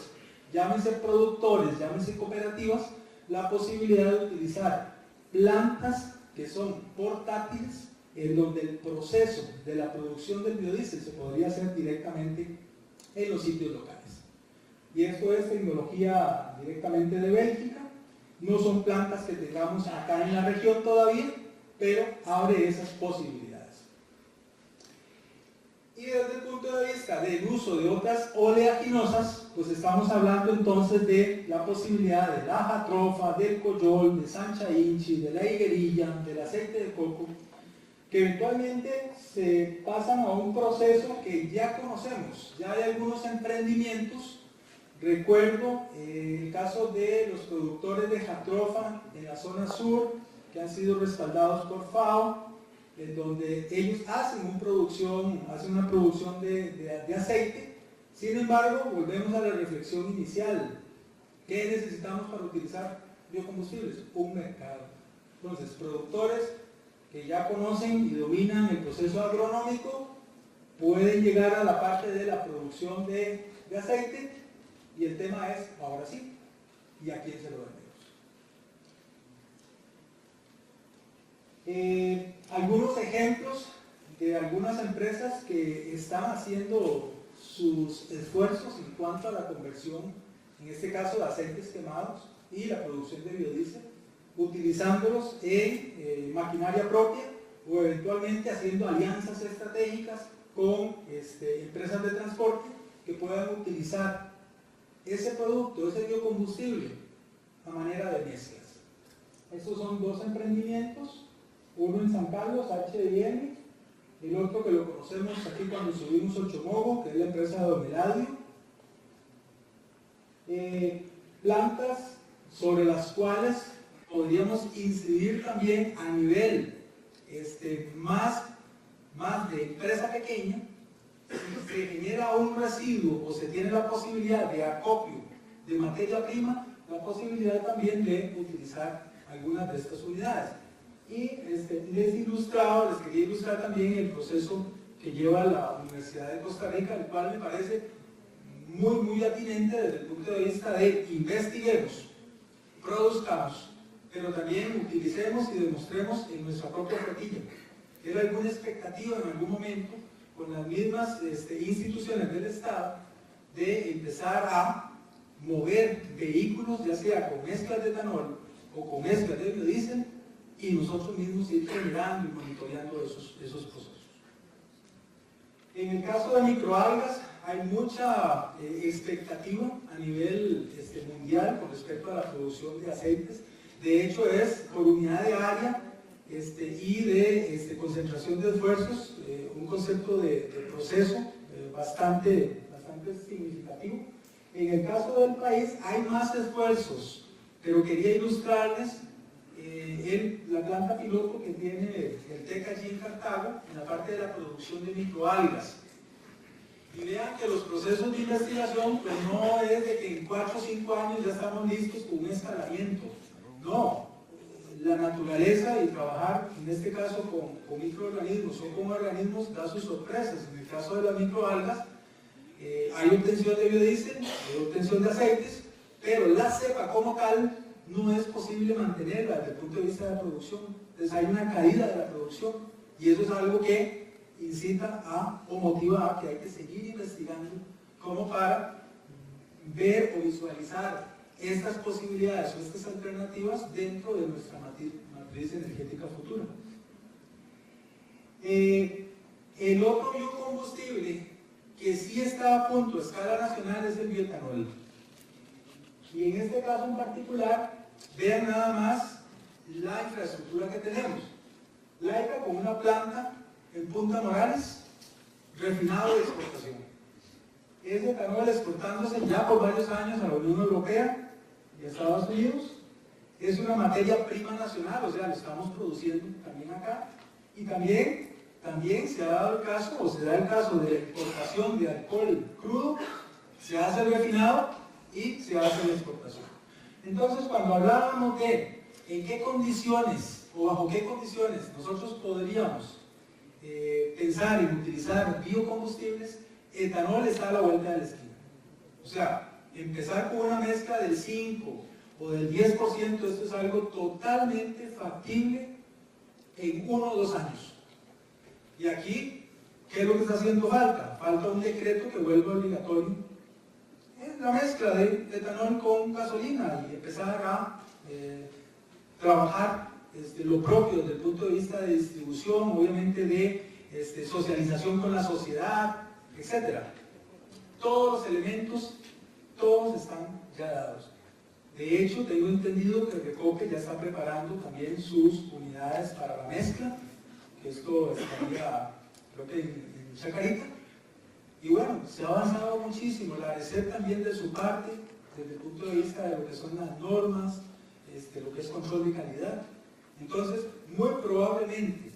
llámense productores, llámense cooperativas, la posibilidad de utilizar plantas que son portátiles, en donde el proceso de la producción del biodiesel se podría hacer directamente en los sitios locales. Y esto es tecnología directamente de Bélgica, no son plantas que tengamos acá en la región todavía, pero abre esas posibilidades. Y desde el punto de vista del uso de otras oleaginosas, pues estamos hablando entonces de la posibilidad de la jatrofa, del coyol, de Sancha Inchi, de la higuerilla, del aceite de coco, que eventualmente se pasan a un proceso que ya conocemos. Ya hay algunos emprendimientos, recuerdo el caso de los productores de jatrofa en la zona sur, que han sido respaldados por FAO, en donde ellos hacen una producción de aceite. Sin embargo, volvemos a la reflexión inicial. ¿Qué necesitamos para utilizar biocombustibles? Un mercado. Entonces, productores que ya conocen y dominan el proceso agronómico pueden llegar a la parte de la producción de aceite, y el tema es, ahora sí, ¿y a quién se lo vendemos? Algunos ejemplos de algunas empresas que están haciendo sus esfuerzos en cuanto a la conversión, en este caso de aceites quemados y la producción de biodiesel, utilizándolos en maquinaria propia o eventualmente haciendo alianzas estratégicas con empresas de transporte que puedan utilizar ese producto, ese biocombustible, a manera de mezclas. Estos son dos emprendimientos, uno en San Carlos, H&M, el otro que lo conocemos aquí cuando subimos Ochomogo, que es la empresa de Don Eladio. Plantas sobre las cuales podríamos incidir también a nivel más de empresa pequeña. Si se genera un residuo o se tiene la posibilidad de acopio de materia prima, la posibilidad también de utilizar algunas de estas unidades. Y les quería ilustrar también el proceso que lleva la Universidad de Costa Rica, el cual me parece muy atinente desde el punto de vista de investiguemos, produzcamos, pero también utilicemos y demostremos en nuestra propia flotilla. ¿Era alguna expectativa en algún momento con las mismas instituciones del Estado de empezar a mover vehículos, ya sea con mezclas de etanol o con mezclas de biodiesel, y nosotros mismos ir generando y monitoreando esos procesos? En el caso de microalgas hay mucha expectativa a nivel mundial con respecto a la producción de aceites. De hecho, es por unidad de área y de concentración de esfuerzos, un concepto de proceso bastante significativo. En el caso del país hay más esfuerzos, pero quería ilustrarles la planta piloto que tiene el TEC allí en Cartago, en la parte de la producción de microalgas. Y vean que los procesos de investigación pues no es de que en 4 o 5 años ya estamos listos con un escalamiento. No, la naturaleza y trabajar en este caso con microorganismos o con organismos da sus sorpresas. En el caso de las microalgas hay obtención de biodiesel, hay obtención de aceites, pero la cepa como tal no es posible mantenerla desde el punto de vista de la producción. Entonces hay una caída de la producción, y eso es algo que incita o motiva a que hay que seguir investigando como para ver o visualizar estas posibilidades o estas alternativas dentro de nuestra matriz energética futura. El otro biocombustible que sí está a punto a escala nacional es el bioetanol. Y en este caso en particular, vean nada más la infraestructura que tenemos. Laica con una planta en Punta Morales, refinado de exportación. Ese etanol exportándose ya por varios años a la Unión Europea y a Estados Unidos. Es una materia prima nacional, o sea, lo estamos produciendo también acá. Y también también se ha dado el caso, o se da el caso de la importación de alcohol crudo, se hace el refinado y se hace la exportación. Entonces, cuando hablábamos de en qué condiciones o bajo qué condiciones nosotros podríamos pensar en utilizar biocombustibles, etanol está a la vuelta de la esquina. O sea, empezar con una mezcla del 5 o del 10%, esto es algo totalmente factible en 1 o 2 años. Y aquí, ¿qué es lo que está haciendo falta? Falta un decreto que vuelva obligatorio en la mezcla de etanol con gasolina y empezar a trabajar lo propio desde el punto de vista de distribución, obviamente de socialización con la sociedad, etc. Todos los elementos, todos están ya dados. De hecho, tengo entendido que Recope ya está preparando también sus unidades para la mezcla, que esto estaría, creo que en Chacarita. Y bueno, se ha avanzado muchísimo. La ARECEP también de su parte, desde el punto de vista de lo que son las normas, lo que es control de calidad. Entonces, muy probablemente,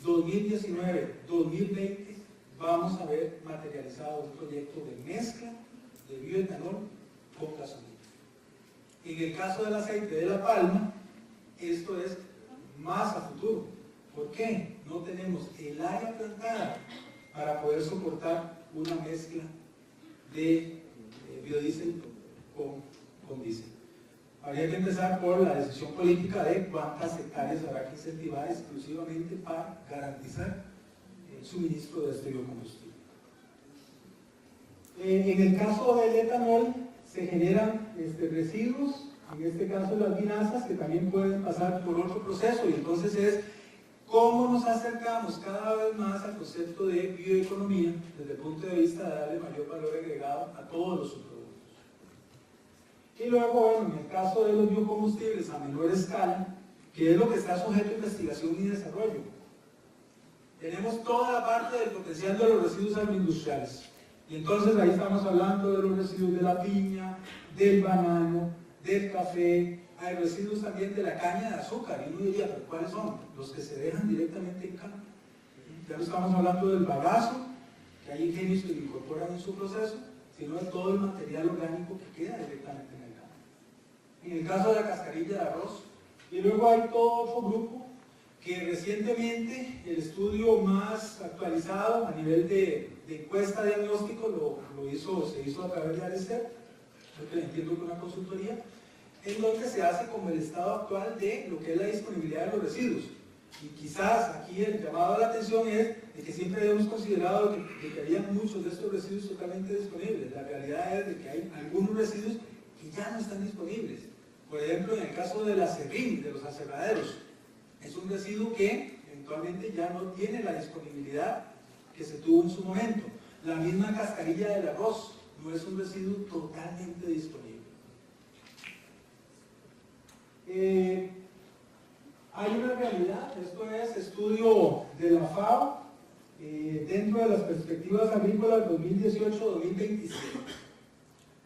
2019, 2020, vamos a ver materializado un proyecto de mezcla de bioetanol con gasolina. En el caso del aceite de la palma, esto es más a futuro. ¿Por qué? No tenemos el área plantada para poder soportar una mezcla de biodiesel con diésel. Habría que empezar por la decisión política de cuántas hectáreas habrá que incentivar exclusivamente para garantizar el suministro de este biocombustible. En el caso del etanol se generan residuos, en este caso las vinazas, que también pueden pasar por otro proceso, y entonces es cómo nos acercamos cada vez más al concepto de bioeconomía desde el punto de vista de darle mayor valor agregado a todos los subproductos. Y luego, bueno, en el caso de los biocombustibles a menor escala, que es lo que está sujeto a investigación y desarrollo, tenemos toda la parte del potencial de los residuos agroindustriales. Y entonces ahí estamos hablando de los residuos de la piña, del banano, del café, hay residuos también de la caña de azúcar. Y uno diría, ¿pero cuáles son? Los que se dejan directamente en campo. Ya no estamos hablando del bagazo, que hay ingenios que lo incorporan en su proceso, sino de todo el material orgánico que queda directamente en el campo. En el caso de la cascarilla de arroz, y luego hay todo otro grupo que recientemente el estudio más actualizado a nivel de encuesta diagnóstico se hizo a través de ARECEP, creo que entiendo que una consultoría, en donde se hace como el estado actual de lo que es la disponibilidad de los residuos. Y quizás aquí el llamado a la atención es de que siempre hemos considerado de que había muchos de estos residuos totalmente disponibles. La realidad es de que hay algunos residuos que ya no están disponibles. Por ejemplo, en el caso del aserrín, de los aserraderos, es un residuo que eventualmente ya no tiene la disponibilidad que se tuvo en su momento. La misma cascarilla del arroz no es un residuo totalmente disponible. Hay una realidad, esto es estudio de la FAO, dentro de las perspectivas agrícolas 2018-2027.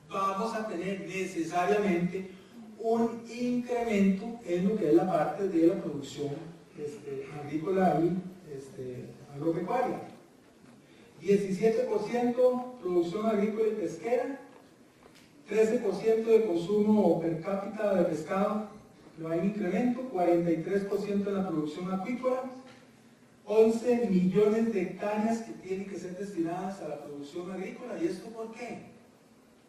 Vamos a tener necesariamente un incremento en lo que es la parte de la producción agrícola y agropecuaria. 17% producción agrícola y pesquera, 13% de consumo per cápita de pescado, no hay un incremento, 43% en la producción acuícola, 11 millones de hectáreas que tienen que ser destinadas a la producción agrícola. ¿Y esto por qué?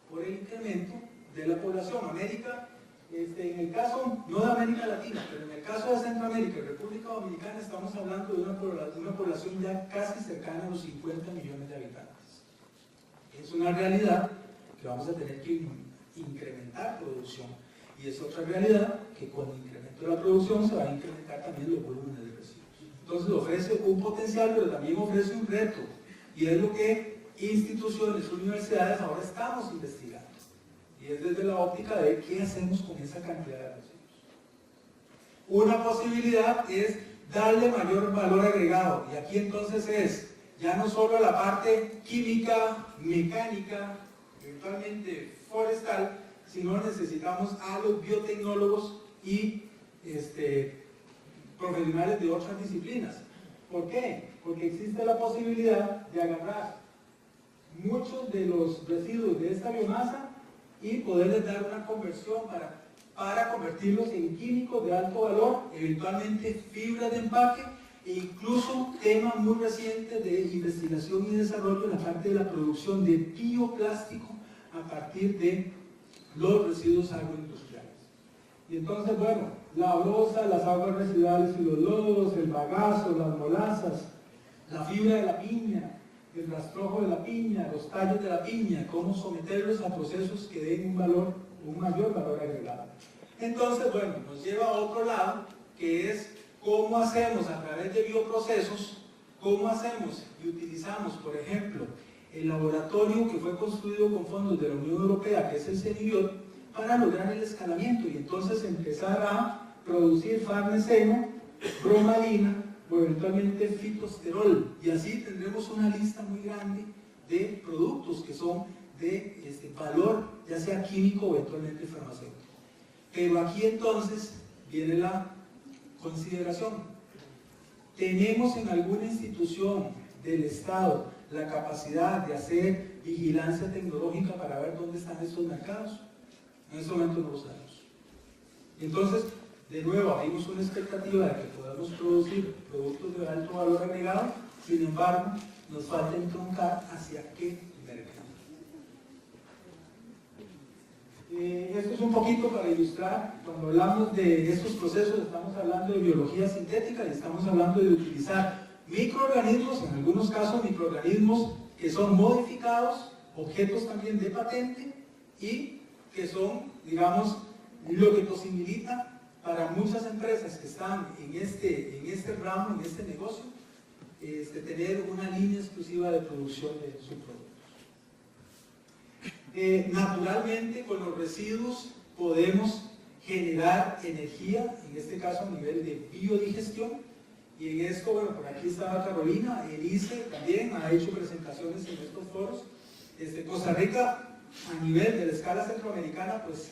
Por el incremento de la población. América, en el caso, no de América Latina, pero en el caso de Centroamérica y República Dominicana, estamos hablando de una población ya casi cercana a los 50 millones de habitantes. Es una realidad que vamos a tener que incrementar producción. Y es otra realidad que con el incremento de la producción se va a incrementar también los volúmenes de residuos. Entonces ofrece un potencial, pero también ofrece un reto. Y es lo que instituciones, universidades ahora estamos investigando. Y es desde la óptica de qué hacemos con esa cantidad de residuos. Una posibilidad es darle mayor valor agregado. Y aquí entonces es ya no solo la parte química, mecánica, eventualmente forestal, sino necesitamos a los biotecnólogos y profesionales de otras disciplinas. ¿Por qué? Porque existe la posibilidad de agarrar muchos de los residuos de esta biomasa y poderles dar una conversión para convertirlos en químicos de alto valor, eventualmente fibras de empaque e incluso tema muy reciente de investigación y desarrollo en la parte de la producción de bioplástico a partir de los residuos agroindustriales. Y entonces, bueno, la brosa, las aguas residuales y los lodos, el bagazo, las molazas, la fibra de la piña, el rastrojo de la piña, los tallos de la piña, cómo someterlos a procesos que den un mayor valor agregado. Entonces, bueno, nos lleva a otro lado, que es cómo hacemos a través de bioprocesos, cómo hacemos y utilizamos, por ejemplo, el laboratorio que fue construido con fondos de la Unión Europea, que es el CENIBIOT, para lograr el escalamiento y entonces empezar a producir farneseno, bromalina o eventualmente fitosterol. Y así tendremos una lista muy grande de productos que son de valor, ya sea químico o eventualmente farmacéutico. Pero aquí entonces viene la consideración. ¿Tenemos en alguna institución del Estado la capacidad de hacer vigilancia tecnológica para ver dónde están estos mercados? En este momento no lo sabemos. Entonces, de nuevo, abrimos una expectativa de que podamos producir productos de alto valor agregado, sin embargo, nos falta entroncar hacia qué mercado. Esto es un poquito para ilustrar, cuando hablamos de estos procesos, estamos hablando de biología sintética y estamos hablando de utilizar microorganismos, en algunos casos microorganismos que son modificados, objetos también de patente y que son, digamos, lo que posibilita para muchas empresas que están en este ramo, en este negocio, tener una línea exclusiva de producción de sus productos. Naturalmente, con los residuos podemos generar energía, en este caso a nivel de biodigestión, y en esto, bueno, por aquí estaba Carolina, el ICE también ha hecho presentaciones en estos foros. Costa Rica, a nivel de la escala centroamericana, pues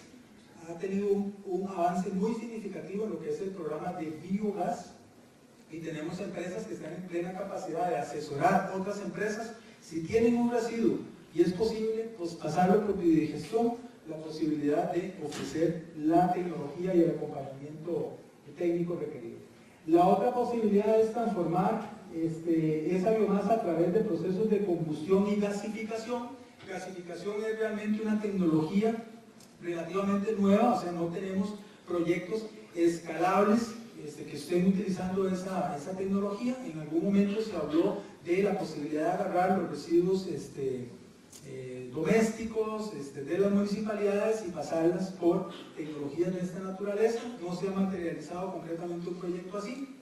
ha tenido un avance muy significativo en lo que es el programa de biogás, y tenemos empresas que están en plena capacidad de asesorar a otras empresas si tienen un residuo y es posible pues pasarlo por biodigestión, la posibilidad de ofrecer la tecnología y el acompañamiento técnico requerido. La otra posibilidad es transformar esa biomasa a través de procesos de combustión y gasificación. Gasificación es realmente una tecnología relativamente nueva, o sea, no tenemos proyectos escalables que estén utilizando esa tecnología. En algún momento se habló de la posibilidad de agarrar los residuos domésticos de las municipalidades y pasarlas por tecnologías de esta naturaleza. No se ha materializado concretamente un proyecto así.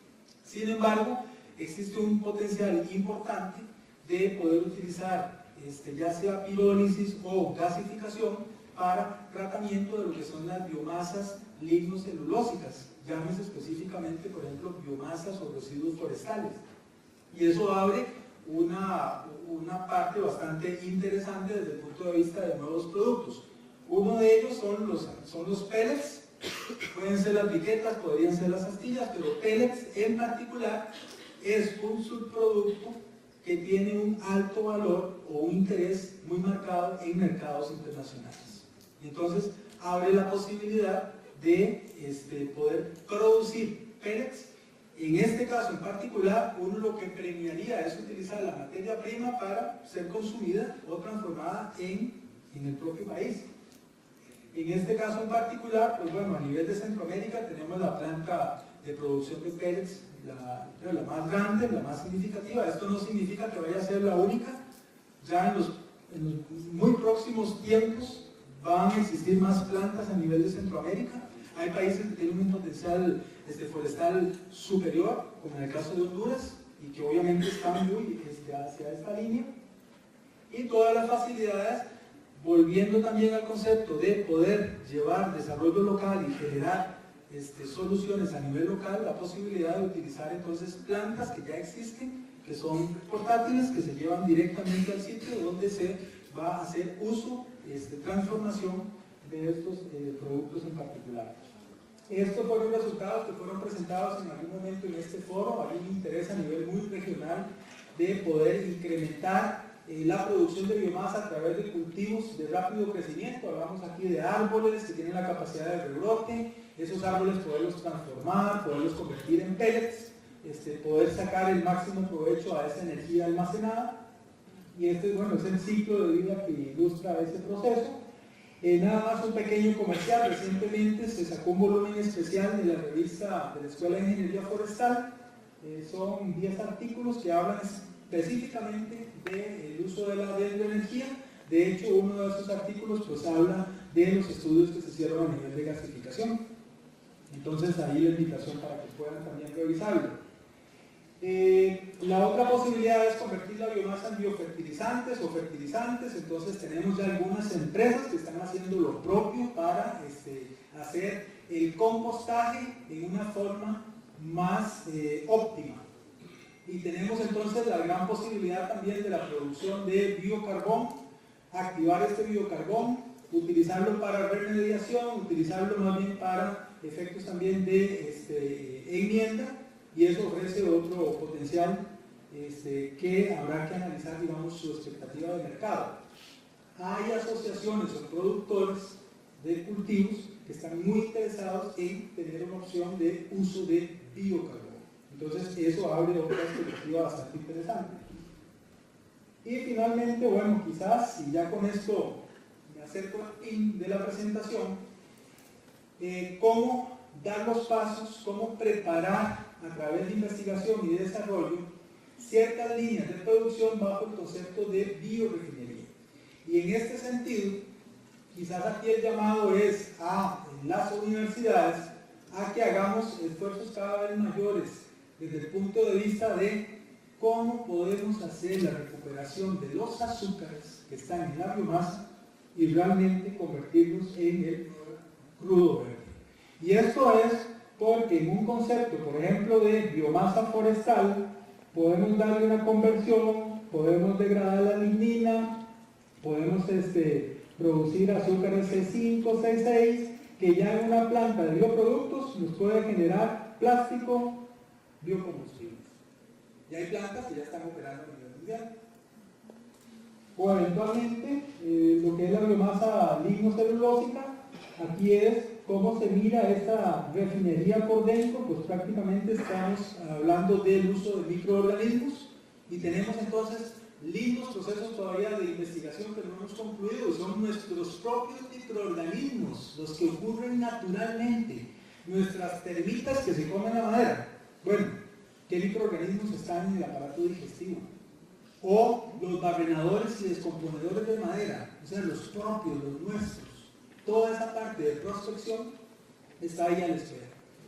Sin embargo, existe un potencial importante de poder utilizar ya sea pirólisis o gasificación para tratamiento de lo que son las biomasas lignocelulósicas, llámese específicamente, por ejemplo, biomasas o residuos forestales. Y eso abre una parte bastante interesante desde el punto de vista de nuevos productos. Uno de ellos son los pellets, pueden ser las briquetas, podrían ser las astillas, pero pellets en particular es un subproducto que tiene un alto valor o un interés muy marcado en mercados internacionales. Entonces, abre la posibilidad de poder producir pellets. En este caso en particular, uno lo que premiaría es utilizar la materia prima para ser consumida o transformada en el propio país. En este caso en particular, pues bueno, a nivel de Centroamérica tenemos la planta de producción de pellets, la más grande, la más significativa. Esto no significa que vaya a ser la única. Ya en los muy próximos tiempos van a existir más plantas a nivel de Centroamérica. Hay países que tienen un potencial forestal superior, como en el caso de Honduras, y que obviamente están muy hacia esta línea. Y todas las facilidades, volviendo también al concepto de poder llevar desarrollo local y generar soluciones a nivel local, la posibilidad de utilizar entonces plantas que ya existen, que son portátiles, que se llevan directamente al sitio donde se va a hacer uso, transformación de estos productos en particular. Estos fueron resultados que fueron presentados en algún momento en este foro. Hay un interés a nivel muy regional de poder incrementar la producción de biomasa a través de cultivos de rápido crecimiento. Hablamos aquí de árboles que tienen la capacidad de rebrote, esos árboles poderlos transformar, poderlos convertir en pellets, poder sacar el máximo provecho a esa energía almacenada. Y bueno, es el ciclo de vida que ilustra ese proceso. Nada más un pequeño comercial. Recientemente se sacó un volumen especial de la revista de la Escuela de Ingeniería Forestal. Son 10 artículos que hablan específicamente del uso de la dendroenergía. De hecho, uno de esos artículos pues habla de los estudios que se hicieron a nivel de gasificación. Entonces ahí la invitación para que puedan también revisarlo. La otra posibilidad es convertir la biomasa en biofertilizantes o fertilizantes. Entonces tenemos ya algunas empresas que están haciendo lo propio para hacer el compostaje en una forma más óptima. Y tenemos entonces la gran posibilidad también de la producción de biocarbón, activar este biocarbón, utilizarlo para remediación, utilizarlo más bien para efectos también de enmienda, y eso ofrece otro potencial que habrá que analizar, digamos, su expectativa de mercado. Hay asociaciones o productores de cultivos que están muy interesados en tener una opción de uso de biocarbón. Entonces eso abre otra perspectiva bastante interesante. Y finalmente, bueno, quizás, y ya con esto me acerco al fin de la presentación, cómo dar los pasos, cómo preparar a través de investigación y desarrollo ciertas líneas de producción bajo el concepto de biorefinería. Y en este sentido, quizás aquí el llamado es a las universidades a que hagamos esfuerzos cada vez mayores desde el punto de vista de cómo podemos hacer la recuperación de los azúcares que están en la biomasa y realmente convertirlos en el crudo verde. Y esto es porque en un concepto, por ejemplo, de biomasa forestal, podemos darle una conversión, podemos degradar la lignina, podemos producir azúcares C5, C6, que ya en una planta de bioproductos nos puede generar plástico, biocombustibles. Y hay plantas que ya están operando a nivel mundial. O eventualmente, lo que es la biomasa lignocelulósica, aquí es cómo se mira esta refinería por dentro. Pues prácticamente estamos hablando del uso de microorganismos y tenemos entonces lindos procesos todavía de investigación que no hemos concluido. Son nuestros propios microorganismos los que ocurren naturalmente, nuestras termitas que se comen la madera. Bueno, ¿qué microorganismos están en el aparato digestivo? O los barrenadores y descomponedores de madera, o sea, los propios, los nuestros. Toda esa parte de prospección está ahí a la espera.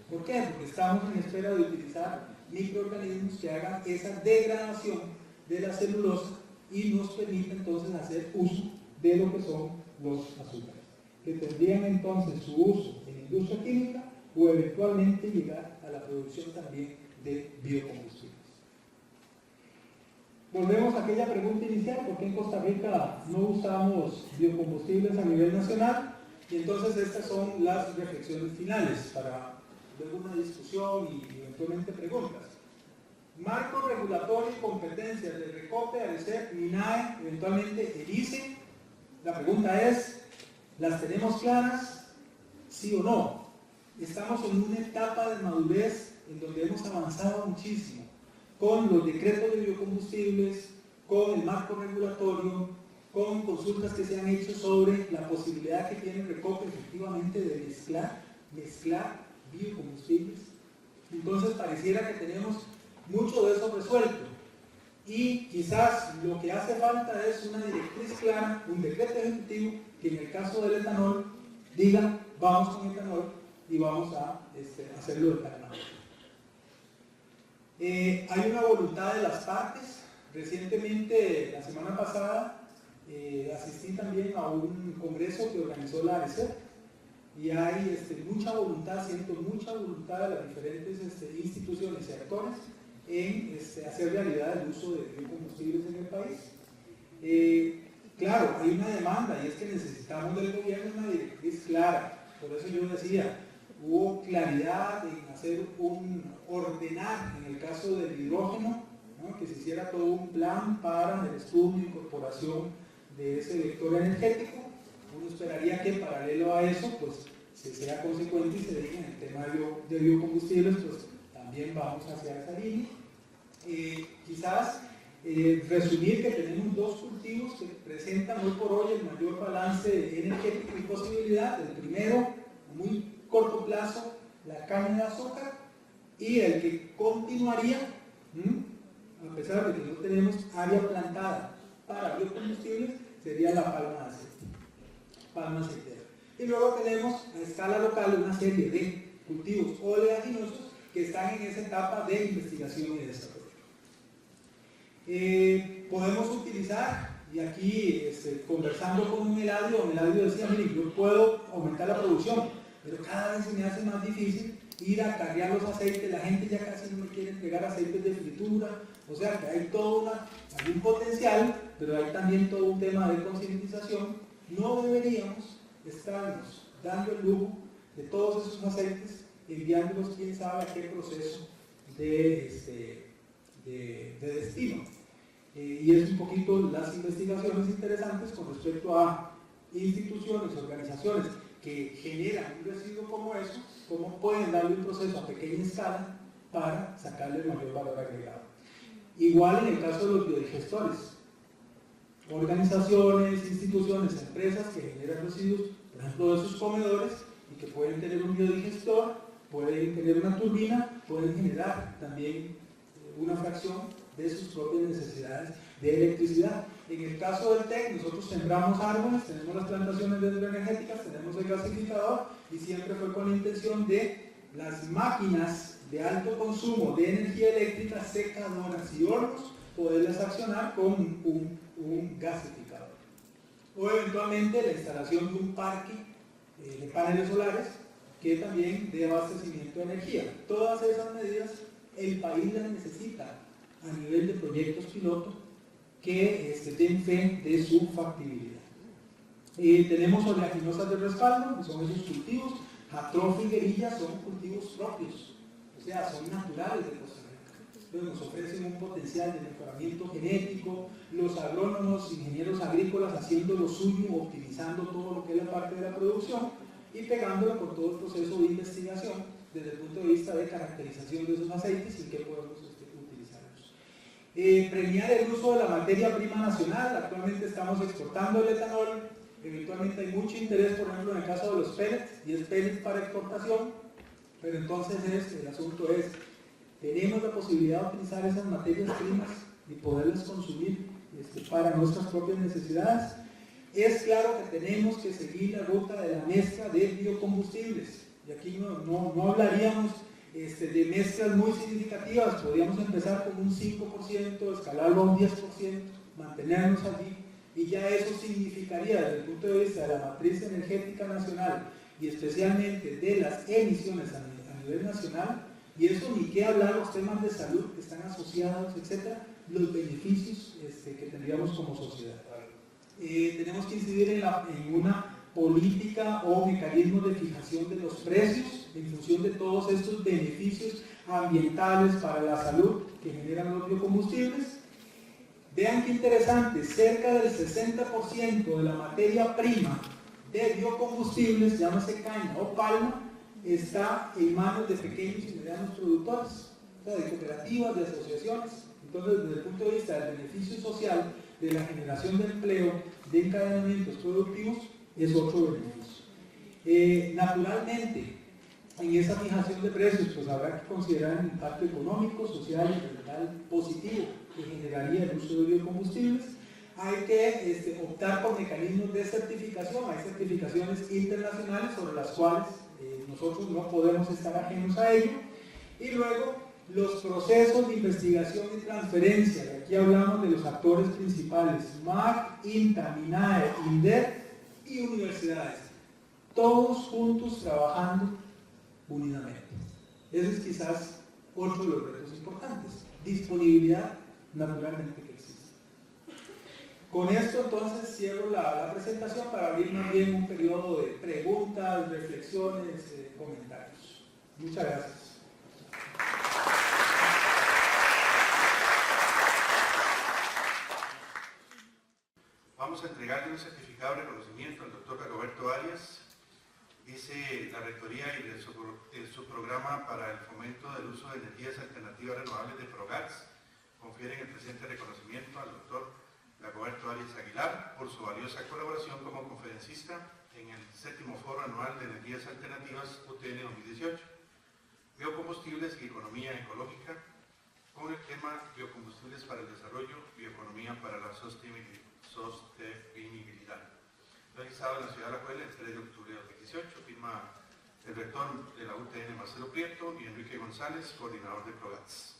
¿Por qué? Porque estamos en espera de utilizar microorganismos que hagan esa degradación de la celulosa y nos permita entonces hacer uso de lo que son los azúcares, que tendrían entonces su uso en industria química o eventualmente llegar a la producción también de biocombustibles. Volvemos a aquella pregunta inicial: ¿por qué en Costa Rica no usamos biocombustibles a nivel nacional? Y entonces estas son las reflexiones finales para luego una discusión y eventualmente preguntas. Marco regulatorio y competencias de Recope, ARECEP, MINAE, eventualmente el ICE. La pregunta es, ¿las tenemos claras? ¿Sí o no? Estamos en una etapa de madurez en donde hemos avanzado muchísimo con los decretos de biocombustibles, con el marco regulatorio, con consultas que se han hecho sobre la posibilidad que tiene Recope efectivamente de mezclar biocombustibles. Entonces pareciera que tenemos mucho de eso resuelto y quizás lo que hace falta es una directriz clara, un decreto ejecutivo que en el caso del etanol diga: vamos con etanol y vamos a hacerlo de tal manera. Hay una voluntad de las partes. Recientemente, la semana pasada, asistí también a un congreso que organizó la ARECEP y hay mucha voluntad, siento mucha voluntad de las diferentes instituciones y actores en hacer realidad el uso de biocombustibles en el país. Claro, hay una demanda y es que necesitamos del gobierno una directriz clara. Por eso yo decía, hubo claridad en hacer ordenar, en el caso del hidrógeno, ¿no? Que se hiciera todo un plan para el estudio e incorporación de ese vector energético. Uno esperaría que paralelo a eso, pues, se sea consecuente y se diga en el tema de biocombustibles, pues también vamos hacia esa línea. Quizás resumir que tenemos dos cultivos que presentan hoy por hoy el mayor balance energético y posibilidad. El primero, a muy corto plazo, la caña de azúcar, y el que continuaría, a pesar de que no tenemos área plantada para biocombustibles, sería la palma aceitera. Y luego tenemos a escala local una serie de cultivos oleaginosos que están en esa etapa de investigación y desarrollo. Podemos utilizar, y aquí conversando con un Eladio decía, mire, yo puedo aumentar la producción, pero cada vez se me hace más difícil ir a cargar los aceites, la gente ya casi no me quiere entregar aceites de fritura, o sea que hay hay un potencial, pero hay también todo un tema de concientización. No deberíamos estarnos dando el lujo de todos esos aceites, enviándolos quién sabe a qué proceso de destino. Y es un poquito las investigaciones interesantes con respecto a instituciones, organizaciones que generan un residuo como eso, cómo pueden darle un proceso a pequeña escala para sacarle el mayor valor agregado. Igual en el caso de los biodigestores, organizaciones, instituciones, empresas que generan residuos, por ejemplo, de sus comedores, y que pueden tener un biodigestor, pueden tener una turbina, pueden generar también una fracción de sus propias necesidades de electricidad. En el caso del TEC, nosotros sembramos árboles, tenemos las plantaciones energéticas, tenemos el gasificador, y siempre fue con la intención de las máquinas de alto consumo de energía eléctrica, secadoras y hornos, poderlas accionar con un gasificador. O eventualmente la instalación de un parque de paneles solares que también dé abastecimiento de energía. Todas esas medidas el país las necesita a nivel de proyectos piloto que den fe de su factibilidad. Tenemos oleaginosas de respaldo, que son esos cultivos. Jatrofa y guerilla son cultivos propios, o sea, son naturales de Costa Rica. Entonces nos ofrecen un potencial de mejoramiento genético, los agrónomos, ingenieros agrícolas haciendo lo suyo, optimizando todo lo que es la parte de la producción y pegándolo por todo el proceso de investigación desde el punto de vista de caracterización de esos aceites y qué podemos utilizarlos. Premiar el uso de la materia prima nacional. Actualmente estamos exportando el etanol, eventualmente hay mucho interés, por ejemplo, en el caso de los pellets, y es pellets para exportación, pero entonces el asunto es, tenemos la posibilidad de utilizar esas materias primas y poderlas consumir para nuestras propias necesidades. Es claro que tenemos que seguir la ruta de la mezcla de biocombustibles, y aquí no hablaríamos de mezclas muy significativas, podríamos empezar con un 5%, escalarlo a un 10%, mantenernos allí, y ya eso significaría desde el punto de vista de la matriz energética nacional y especialmente de las emisiones a nivel nacional, y eso ni qué hablar los temas de salud que están asociados, etcétera, los beneficios que tendríamos como sociedad. Tenemos que incidir en una política o mecanismos de fijación de los precios en función de todos estos beneficios ambientales para la salud que generan los biocombustibles. Vean qué interesante, cerca del 60% de la materia prima de biocombustibles, llámase caña o palma, está en manos de pequeños y medianos productores, o sea, de cooperativas, de asociaciones. Entonces, desde el punto de vista del beneficio social, de la generación de empleo, de encadenamientos productivos, es otro beneficio. Naturalmente, en esa fijación de precios, pues habrá que considerar el impacto económico, social y ambiental positivo que generaría el uso de biocombustibles. Hay que optar por mecanismos de certificación. Hay certificaciones internacionales sobre las cuales nosotros no podemos estar ajenos a ello. Y luego, los procesos de investigación y transferencia. Y aquí hablamos de los actores principales: MAC, INTA, MINAE, INDER y universidades. Todos juntos trabajando unidamente. Ese es quizás otro de los retos importantes. Disponibilidad, naturalmente, que existe. Con esto entonces cierro la presentación para abrir más bien un periodo de preguntas, reflexiones, comentarios. Muchas gracias. Vamos a entregarle un certificado de reconocimiento al doctor Dagoberto Arias. Dice la Rectoría y de su programa para el fomento del uso de energías alternativas renovables de PROGATS confieren el presente reconocimiento al doctor Dagoberto Arias Aguilar por su valiosa colaboración como conferencista en el 7º Foro Anual de Energías Alternativas UTN 2018, Biocombustibles y Economía Ecológica, con el tema Biocombustibles para el Desarrollo, Bioeconomía para la Sostenibilidad, realizado en la ciudad de Alajuela el 3 de octubre de 2018, firma el rector de la UTN Marcelo Prieto y Enrique González, coordinador de PROGATS.